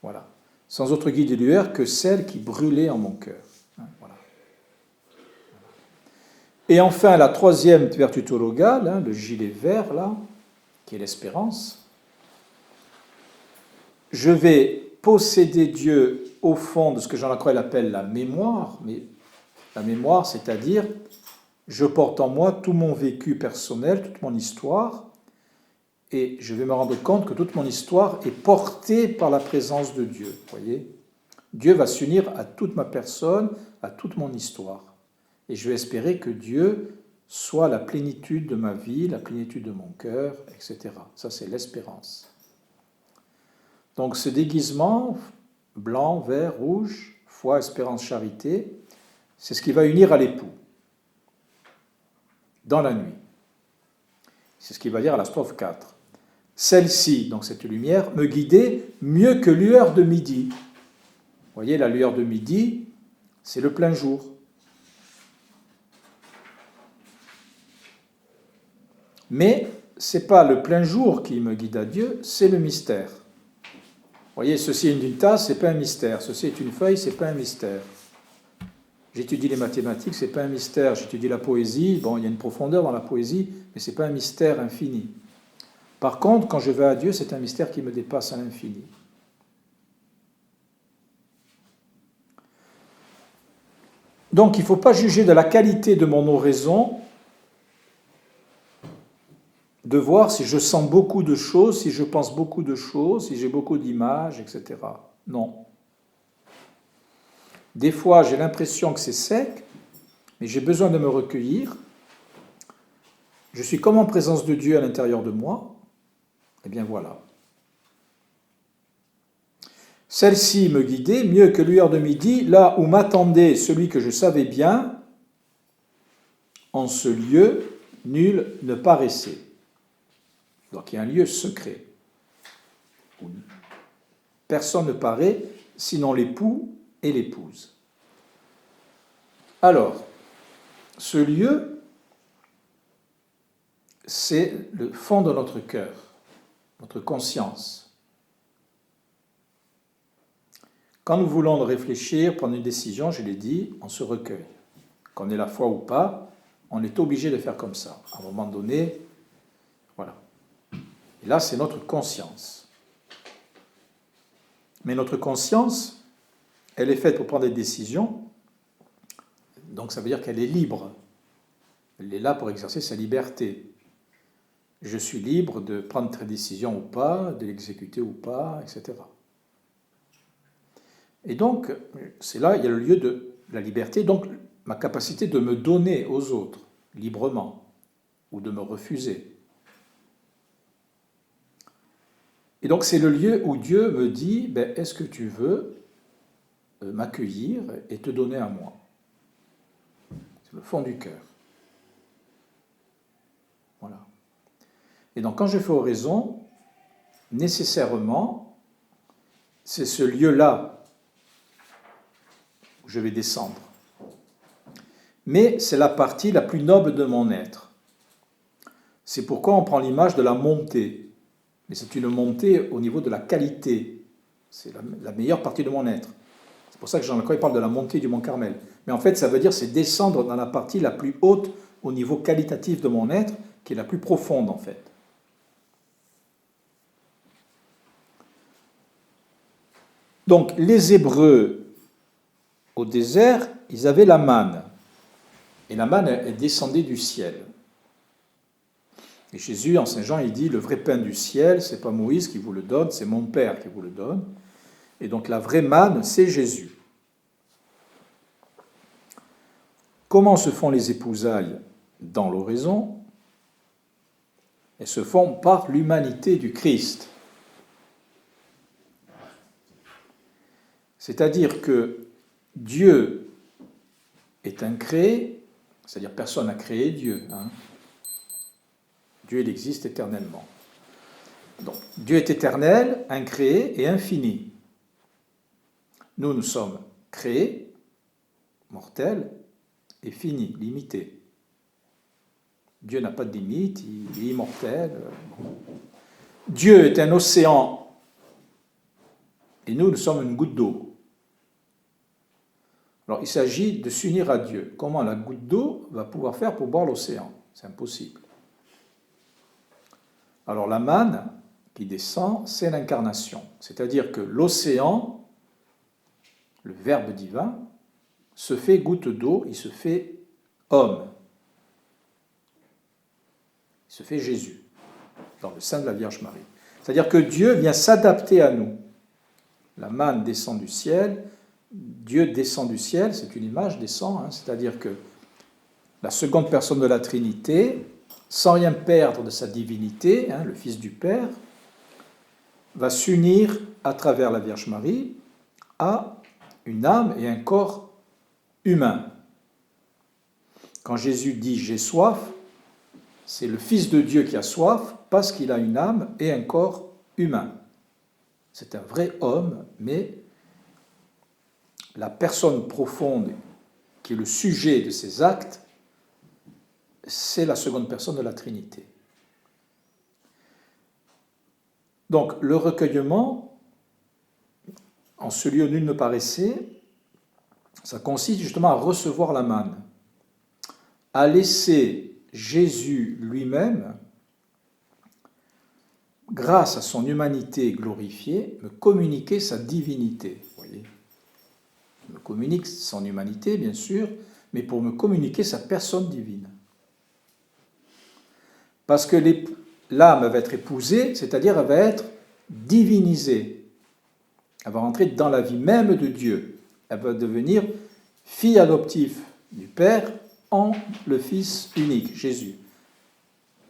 Voilà. Sans autre guide et lueur que celle qui brûlait en mon cœur. Voilà. Et enfin, la troisième vertu théologale, le gilet vert, là, qui est l'espérance. Je vais posséder Dieu au fond de ce que Jean Lacroix appelle la mémoire, mais la mémoire, c'est-à-dire, je porte en moi tout mon vécu personnel, toute mon histoire, et je vais me rendre compte que toute mon histoire est portée par la présence de Dieu. Vous voyez ? Dieu va s'unir à toute ma personne, à toute mon histoire. Et je vais espérer que Dieu soit la plénitude de ma vie, la plénitude de mon cœur, etc. Ça, c'est l'espérance. Donc ce déguisement, blanc, vert, rouge, foi, espérance, charité, c'est ce qui va unir à l'époux, dans la nuit. C'est ce qu'il va dire à la strophe 4. Celle-ci, donc cette lumière, me guidait mieux que lueur de midi. Vous voyez, la lueur de midi, c'est le plein jour. Mais ce n'est pas le plein jour qui me guide à Dieu, c'est le mystère. Vous voyez, ceci est une tasse, ce n'est pas un mystère. Ceci est une feuille, ce n'est pas un mystère. J'étudie les mathématiques, ce n'est pas un mystère. J'étudie la poésie, bon, il y a une profondeur dans la poésie, mais ce n'est pas un mystère infini. Par contre, quand je vais à Dieu, c'est un mystère qui me dépasse à l'infini. Donc, il ne faut pas juger de la qualité de mon oraison, de voir si je sens beaucoup de choses, si je pense beaucoup de choses, si j'ai beaucoup d'images, etc. Non. Des fois, j'ai l'impression que c'est sec, mais j'ai besoin de me recueillir. Je suis comme en présence de Dieu à l'intérieur de moi. Eh bien voilà. Celle-ci me guidait mieux que lueur de midi, là où m'attendait celui que je savais bien. En ce lieu, nul ne paraissait. Donc il y a un lieu secret, où personne ne paraît, sinon l'époux et l'épouse. Alors, ce lieu, c'est le fond de notre cœur, notre conscience. Quand nous voulons réfléchir, prendre une décision, je l'ai dit, on se recueille. Qu'on ait la foi ou pas, on est obligé de faire comme ça. À un moment donné, voilà. Et là, c'est notre conscience. Mais notre conscience, elle est faite pour prendre des décisions, donc ça veut dire qu'elle est libre. Elle est là pour exercer sa liberté. Je suis libre de prendre cette décision ou pas, de l'exécuter ou pas, etc. Et donc, c'est là, il y a le lieu de la liberté, donc ma capacité de me donner aux autres, librement, ou de me refuser. Et donc, c'est le lieu où Dieu me dit, est-ce que tu veux m'accueillir et te donner à moi ? C'est le fond du cœur. Voilà. Et donc, quand je fais oraison, nécessairement, c'est ce lieu-là où je vais descendre. Mais c'est la partie la plus noble de mon être. C'est pourquoi on prend l'image de la montée. Mais c'est une montée au niveau de la qualité. C'est la meilleure partie de mon être. C'est pour ça que Jean Lacroix parle de la montée du Mont Carmel. Mais en fait, ça veut dire c'est descendre dans la partie la plus haute au niveau qualitatif de mon être, qui est la plus profonde en fait. Donc, les Hébreux, au désert, ils avaient la manne. Et la manne, elle descendait du ciel. Et Jésus, en Saint Jean, il dit, le vrai pain du ciel, c'est pas Moïse qui vous le donne, c'est mon Père qui vous le donne. Et donc, la vraie manne, c'est Jésus. Comment se font les épousailles dans l'oraison ? Elles se font par l'humanité du Christ. C'est-à-dire que Dieu est incréé, c'est-à-dire personne n'a créé Dieu. Dieu, il existe éternellement. Donc, Dieu est éternel, incréé et infini. Nous sommes créés, mortels et finis, limités. Dieu n'a pas de limite, il est immortel. Dieu est un océan et nous sommes une goutte d'eau. Alors il s'agit de s'unir à Dieu. Comment la goutte d'eau va pouvoir faire pour boire l'océan? C'est impossible. Alors la manne qui descend, c'est l'incarnation. C'est-à-dire que l'océan, le Verbe divin, se fait goutte d'eau, il se fait homme. Il se fait Jésus, dans le sein de la Vierge Marie. C'est-à-dire que Dieu vient s'adapter à nous. La manne descend du ciel, Dieu descend du ciel, c'est une image, descend, c'est-à-dire que la seconde personne de la Trinité, sans rien perdre de sa divinité, le Fils du Père, va s'unir à travers la Vierge Marie à une âme et un corps humain. Quand Jésus dit « j'ai soif », c'est le Fils de Dieu qui a soif parce qu'il a une âme et un corps humain. C'est un vrai homme, mais la personne profonde qui est le sujet de ses actes, c'est la seconde personne de la Trinité. Donc le recueillement, en ce lieu nul ne paraissait, ça consiste justement à recevoir la manne, à laisser Jésus lui-même, grâce à son humanité glorifiée, me communiquer sa divinité. Vous voyez, il me communique son humanité, bien sûr, mais pour me communiquer sa personne divine. Parce que l'âme va être épousée, c'est-à-dire elle va être divinisée. Elle va rentrer dans la vie même de Dieu. Elle va devenir fille adoptive du Père en le Fils unique, Jésus.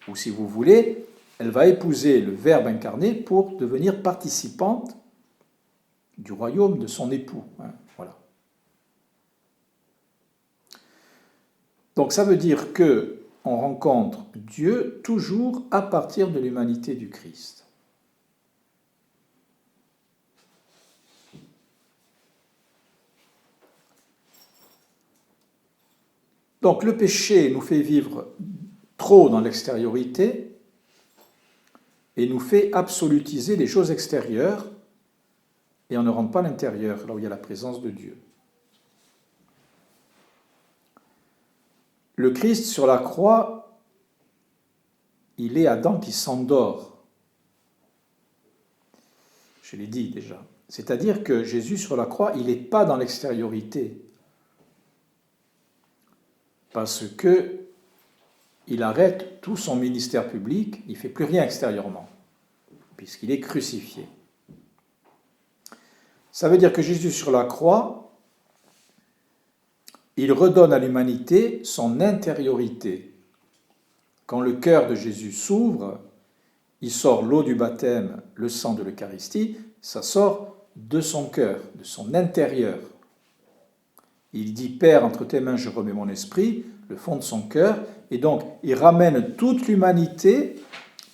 Ou si vous voulez, elle va épouser le Verbe incarné pour devenir participante du royaume de son époux. Voilà. Donc ça veut dire qu'on rencontre Dieu toujours à partir de l'humanité du Christ. Donc le péché nous fait vivre trop dans l'extériorité et nous fait absolutiser les choses extérieures et on ne rentre pas à l'intérieur, là où il y a la présence de Dieu. Le Christ sur la croix, il est Adam qui s'endort. Je l'ai dit déjà. C'est-à-dire que Jésus sur la croix, il n'est pas dans l'extériorité. Parce qu'il arrête tout son ministère public, il ne fait plus rien extérieurement, puisqu'il est crucifié. Ça veut dire que Jésus sur la croix, il redonne à l'humanité son intériorité. Quand le cœur de Jésus s'ouvre, il sort l'eau du baptême, le sang de l'Eucharistie, ça sort de son cœur, de son intérieur. Il dit « Père, entre tes mains je remets mon esprit », le fond de son cœur, et donc il ramène toute l'humanité,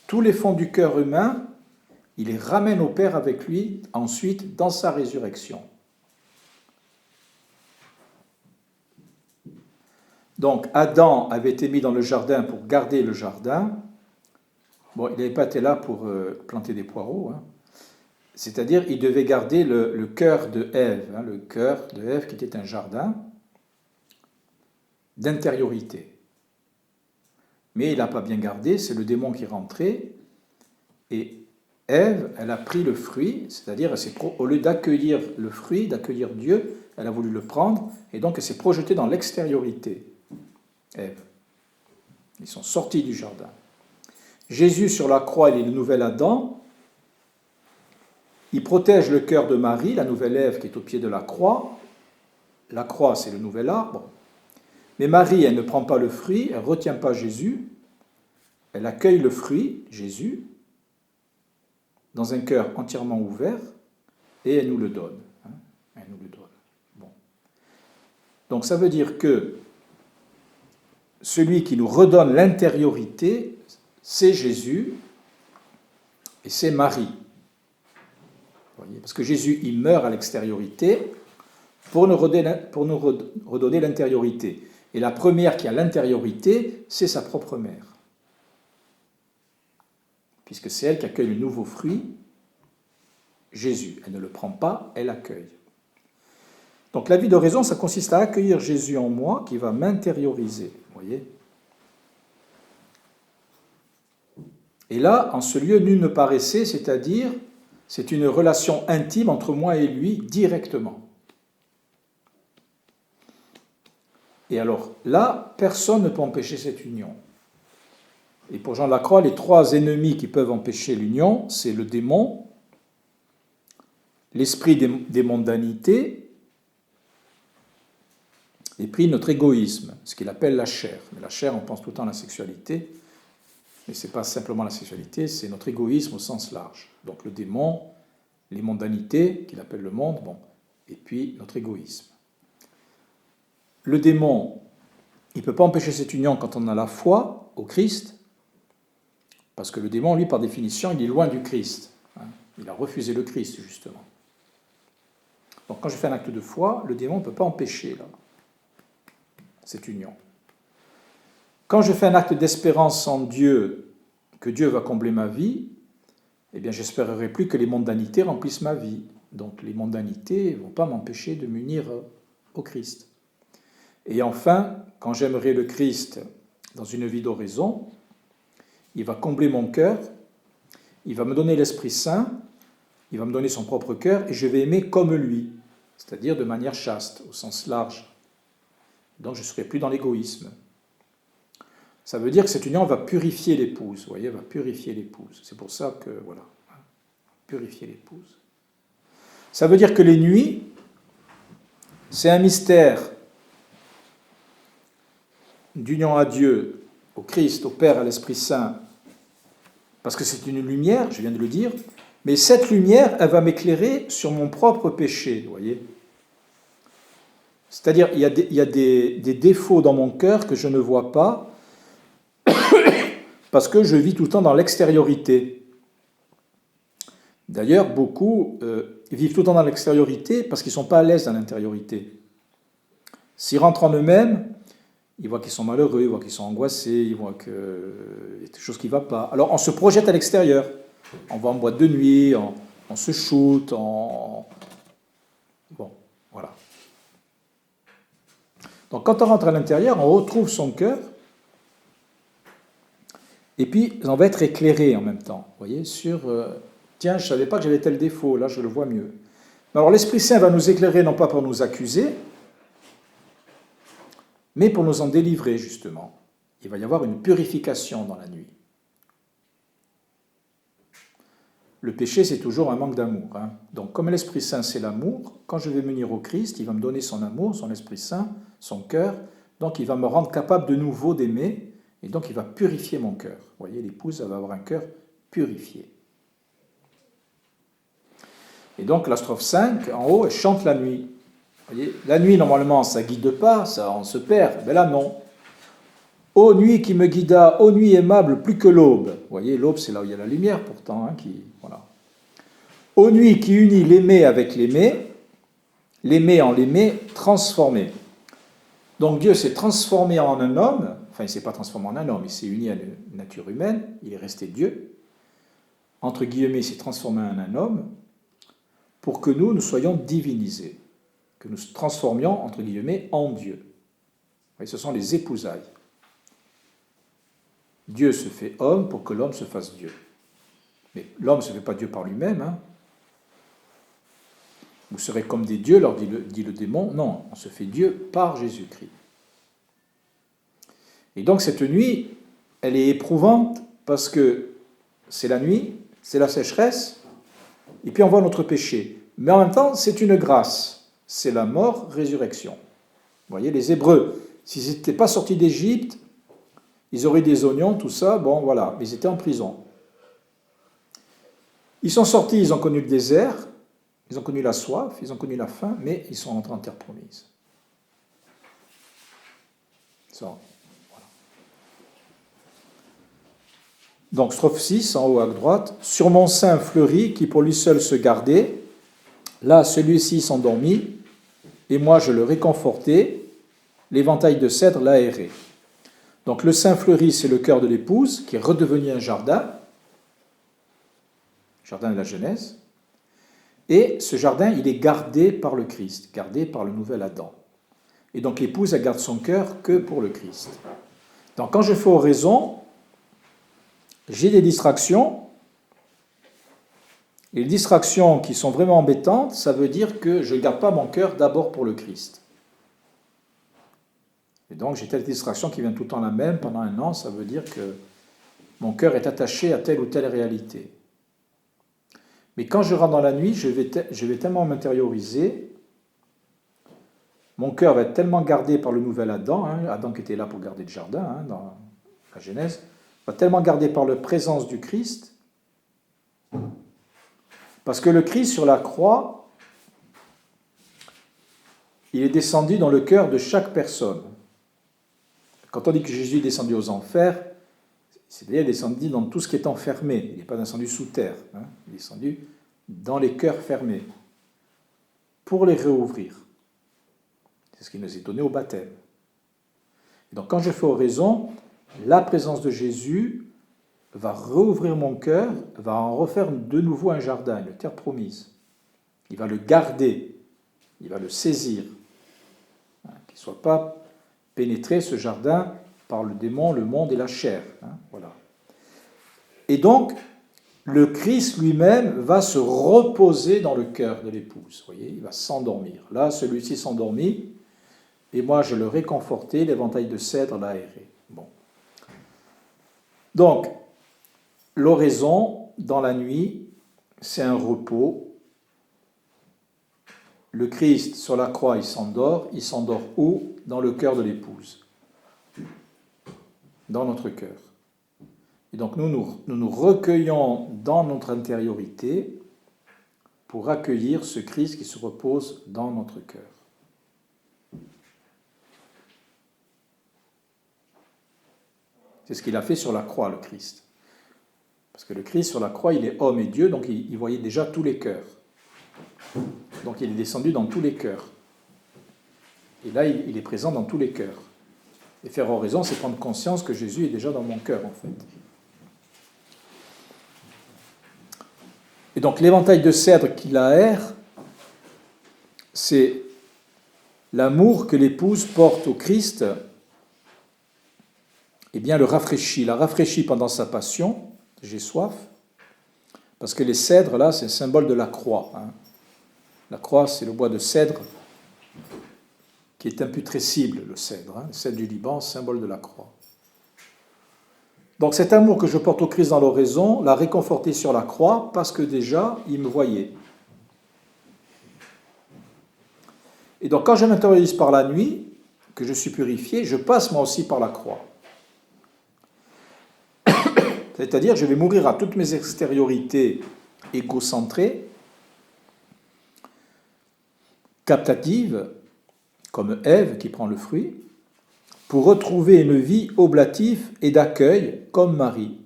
tous les fonds du cœur humain, il les ramène au Père avec lui ensuite dans sa résurrection. Donc Adam avait été mis dans le jardin pour garder le jardin. Bon, il n'avait pas été là pour planter des poireaux, C'est-à-dire, il devait garder le cœur de Ève, le cœur de Ève qui était un jardin d'intériorité. Mais il n'a pas bien gardé, c'est le démon qui est rentré, et Ève, elle a pris le fruit, c'est-à-dire, au lieu d'accueillir le fruit, d'accueillir Dieu, elle a voulu le prendre, et donc elle s'est projetée dans l'extériorité, Ève. Ils sont sortis du jardin. Jésus sur la croix, il est le nouvel Adam, il protège le cœur de Marie, la nouvelle Ève qui est au pied de la croix. La croix, c'est le nouvel arbre. Mais Marie, elle ne prend pas le fruit, elle ne retient pas Jésus, elle accueille le fruit, Jésus, dans un cœur entièrement ouvert, et elle nous le donne. Elle nous le donne. Bon. Donc ça veut dire que celui qui nous redonne l'intériorité, c'est Jésus, et c'est Marie. Vous voyez, parce que Jésus, il meurt à l'extériorité pour nous redonner l'intériorité. Et la première qui a l'intériorité, c'est sa propre mère. Puisque c'est elle qui accueille le nouveau fruit, Jésus. Elle ne le prend pas, elle accueille. Donc la vie d'oraison, ça consiste à accueillir Jésus en moi qui va m'intérioriser. Vous voyez ? Et là, en ce lieu, nul ne paraissait, c'est-à-dire, c'est une relation intime entre moi et lui directement. Et alors, là, personne ne peut empêcher cette union. Et pour Jean Lacroix, les trois ennemis qui peuvent empêcher l'union, c'est le démon, l'esprit des mondanités, et puis notre égoïsme, ce qu'il appelle la chair. Mais la chair, on pense tout le temps à la sexualité, mais ce n'est pas simplement la sexualité, c'est notre égoïsme au sens large. Donc le démon, les mondanités, qu'il appelle le monde, bon, et puis notre égoïsme. Le démon, il ne peut pas empêcher cette union quand on a la foi au Christ, parce que le démon, lui, par définition, il est loin du Christ. Il a refusé le Christ, justement. Donc quand je fais un acte de foi, le démon ne peut pas empêcher là, cette union. Quand je fais un acte d'espérance en Dieu, que Dieu va combler ma vie, eh bien j'espérerai plus que les mondanités remplissent ma vie. Donc les mondanités ne vont pas m'empêcher de m'unir au Christ. Et enfin, quand j'aimerai le Christ dans une vie d'oraison, il va combler mon cœur, il va me donner l'Esprit Saint, il va me donner son propre cœur, et je vais aimer comme lui, c'est-à-dire de manière chaste, au sens large. Donc je ne serai plus dans l'égoïsme. Ça veut dire que cette union va purifier l'épouse, vous voyez, va purifier l'épouse. C'est pour ça que, voilà, purifier l'épouse. Ça veut dire que les nuits, c'est un mystère d'union à Dieu, au Christ, au Père, à l'Esprit Saint, parce que c'est une lumière, je viens de le dire, mais cette lumière, elle va m'éclairer sur mon propre péché, vous voyez. C'est-à-dire, il y a des défauts dans mon cœur que je ne vois pas, parce que je vis tout le temps dans l'extériorité. D'ailleurs, beaucoup vivent tout le temps dans l'extériorité parce qu'ils ne sont pas à l'aise dans l'intériorité. S'ils rentrent en eux-mêmes, ils voient qu'ils sont malheureux, ils voient qu'ils sont angoissés, ils voient qu'il y a quelque chose qui ne va pas. Alors on se projette à l'extérieur. On va en boîte de nuit, on se shoot, Bon, voilà. Donc quand on rentre à l'intérieur, on retrouve son cœur, et puis on va être éclairé en même temps, vous voyez, sur tiens, je ne savais pas que j'avais tel défaut, là je le vois mieux. Alors l'Esprit Saint va nous éclairer non pas pour nous accuser, mais pour nous en délivrer justement. Il va y avoir une purification dans la nuit. Le péché, c'est toujours un manque d'amour. Donc, comme l'Esprit Saint, c'est l'amour, quand je vais m'unir au Christ, il va me donner son amour, son Esprit Saint, son cœur. Donc, il va me rendre capable de nouveau d'aimer, et donc il va purifier mon cœur. Vous voyez, l'épouse, elle va avoir un cœur purifié. Et donc, la strophe 5, en haut, elle chante la nuit. Vous voyez, la nuit, normalement, ça ne guide pas, ça, on se perd. Mais là, non. Ô nuit qui me guida, ô nuit aimable plus que l'aube. Vous voyez, l'aube, c'est là où il y a la lumière pourtant. Voilà. Ô nuit qui unit l'aimé avec l'aimé en l'aimé transformé. Donc Dieu s'est transformé en un homme, enfin il ne s'est pas transformé en un homme, il s'est uni à une nature humaine, il est resté Dieu. Entre guillemets, il s'est transformé en un homme pour que nous soyons divinisés, que nous nous transformions, entre guillemets, en Dieu. Vous voyez, ce sont les épousailles. Dieu se fait homme pour que l'homme se fasse Dieu. Mais l'homme ne se fait pas Dieu par lui-même. Vous serez comme des dieux, leur dit le démon. Non, on se fait Dieu par Jésus-Christ. Et donc cette nuit, elle est éprouvante parce que c'est la nuit, c'est la sécheresse, et puis on voit notre péché. Mais en même temps, c'est une grâce. C'est la mort, résurrection. Vous voyez, les Hébreux, s'ils n'étaient pas sortis d'Égypte, ils auraient des oignons, tout ça, bon voilà, mais ils étaient en prison. Ils sont sortis, ils ont connu le désert, ils ont connu la soif, ils ont connu la faim, mais ils sont rentrés en terre promise. Ça, voilà. Donc, strophe 6, en haut à droite. Sur mon sein fleuri, qui pour lui seul se gardait, là, celui-ci s'endormit, et moi je le réconfortai, l'éventail de cèdre l'a aéré. Donc, le sein fleuri, c'est le cœur de l'épouse, qui est redevenu un jardin de la Genèse. Et ce jardin, il est gardé par le Christ, gardé par le nouvel Adam. Et donc, l'épouse, elle garde son cœur que pour le Christ. Donc, quand je fais oraison, j'ai des distractions. Et les distractions qui sont vraiment embêtantes, ça veut dire que je ne garde pas mon cœur d'abord pour le Christ. Et donc, j'ai telle distraction qui vient tout le temps la même pendant un an, ça veut dire que mon cœur est attaché à telle ou telle réalité. Mais quand je rentre dans la nuit, je vais tellement m'intérioriser, mon cœur va être tellement gardé par le nouvel Adam, Adam qui était là pour garder le jardin, dans la Genèse, va tellement gardé par la présence du Christ, parce que le Christ sur la croix, il est descendu dans le cœur de chaque personne. Quand on dit que Jésus est descendu aux enfers, c'est-à-dire descendu dans tout ce qui est enfermé. Il n'est pas descendu sous terre. Il est descendu dans les cœurs fermés pour les réouvrir. C'est ce qui nous est donné au baptême. Et donc quand je fais oraison, la présence de Jésus va rouvrir mon cœur, va en refaire de nouveau un jardin, une terre promise. Il va le garder, il va le saisir. Qu'il ne soit pas pénétré, ce jardin, par le démon, le monde et la chair. Voilà. Et donc, le Christ lui-même va se reposer dans le cœur de l'épouse. Vous voyez, il va s'endormir. Là, celui-ci s'endormit, et moi je le réconfortai, l'éventail de cèdre l'a aéré. Bon. Donc, l'oraison dans la nuit, c'est un repos. Le Christ sur la croix, il s'endort où? Dans le cœur de l'épouse. Dans notre cœur. Et donc nous recueillons dans notre intériorité pour accueillir ce Christ qui se repose dans notre cœur. C'est ce qu'il a fait sur la croix, le Christ. Parce que le Christ sur la croix, il est homme et Dieu, donc il voyait déjà tous les cœurs. Donc il est descendu dans tous les cœurs. Et là, il est présent dans tous les cœurs. Et faire oraison, c'est prendre conscience que Jésus est déjà dans mon cœur, en fait. Et donc, l'éventail de cèdre qui l'aère, c'est l'amour que l'épouse porte au Christ, eh bien, le rafraîchit. La rafraîchit pendant sa passion, j'ai soif, parce que les cèdres, là, c'est le symbole de la croix. La croix, c'est le bois de cèdre qui est imputrescible, le cèdre. Le cèdre du Liban, symbole de la croix. Donc cet amour que je porte au Christ dans l'oraison l'a réconforté sur la croix parce que déjà, il me voyait. Et donc quand je m'intériorise par la nuit, que je suis purifié, je passe moi aussi par la croix. C'est-à-dire, je vais mourir à toutes mes extériorités égocentrées, captatives, comme Ève qui prend le fruit, pour retrouver une vie oblative et d'accueil comme Marie.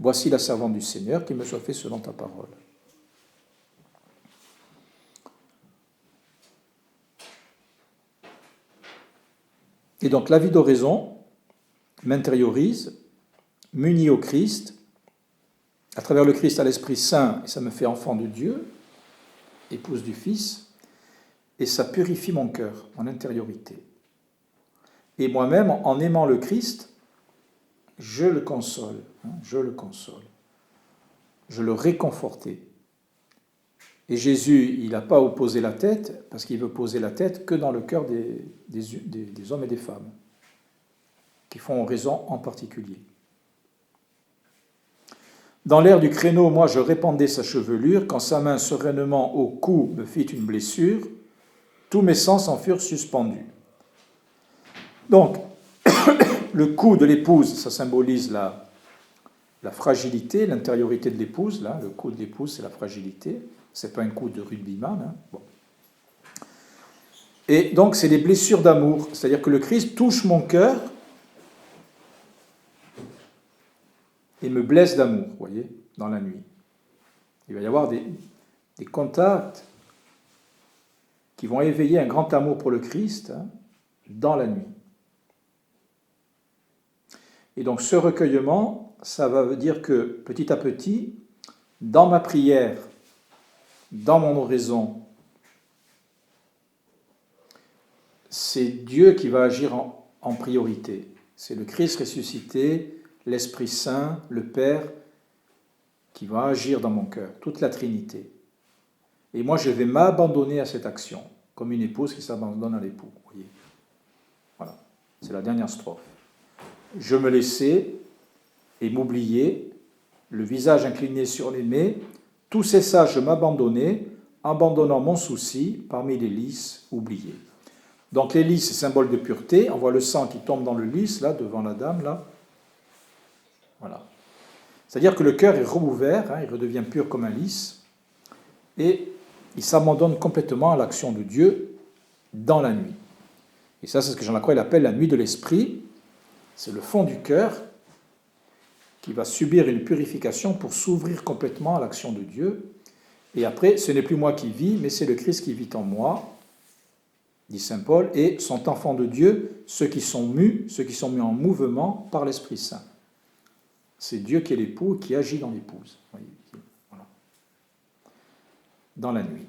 Voici la servante du Seigneur, qu'il me soit fait selon ta parole. Et donc la vie d'oraison m'intériorise, m'unit au Christ, à travers le Christ à l'Esprit Saint, et ça me fait enfant de Dieu, épouse du Fils, et ça purifie mon cœur, mon intériorité. Et moi-même, en aimant le Christ, je le console, je le console. Je le réconfortais. Et Jésus, il n'a pas opposé la tête, parce qu'il veut poser la tête que dans le cœur des hommes et des femmes, qui font raison en particulier. Dans l'air du créneau, moi, je répandais sa chevelure, quand sa main sereinement au cou me fit une blessure, tous mes sens en furent suspendus. Donc, le cou de l'épouse, ça symbolise la fragilité, l'intériorité de l'épouse. Là, le cou de l'épouse, c'est la fragilité. Ce n'est pas un coup de rugbyman. Bon. Et donc, c'est des blessures d'amour. C'est-à-dire que le Christ touche mon cœur et me blesse d'amour, vous voyez, dans la nuit. Il va y avoir des contacts qui vont éveiller un grand amour pour le Christ dans la nuit. Et donc ce recueillement, ça va dire que petit à petit, dans ma prière, dans mon oraison, c'est Dieu qui va agir en priorité. C'est le Christ ressuscité, l'Esprit Saint, le Père, qui va agir dans mon cœur, toute la Trinité. Et moi, je vais m'abandonner à cette action, comme une épouse qui s'abandonne à l'époux. Voyez. Voilà, c'est la dernière strophe. Je me laissais et m'oubliais, le visage incliné sur l'aimé, tout cessa, je m'abandonnais, abandonnant mon souci parmi les lys oubliés. Donc les lys, c'est symbole de pureté. On voit le sang qui tombe dans le lys, là, devant la dame, là. Voilà. C'est-à-dire que le cœur est rouvert, il redevient pur comme un lys, et il s'abandonne complètement à l'action de Dieu dans la nuit. Et ça, c'est ce que Jean Lacroix appelle la nuit de l'esprit. C'est le fond du cœur qui va subir une purification pour s'ouvrir complètement à l'action de Dieu. Et après, ce n'est plus moi qui vis, mais c'est le Christ qui vit en moi, dit saint Paul, et sont enfants de Dieu ceux qui sont mus en mouvement par l'Esprit Saint. C'est Dieu qui est l'époux, qui agit dans l'épouse. Voilà. Dans la nuit.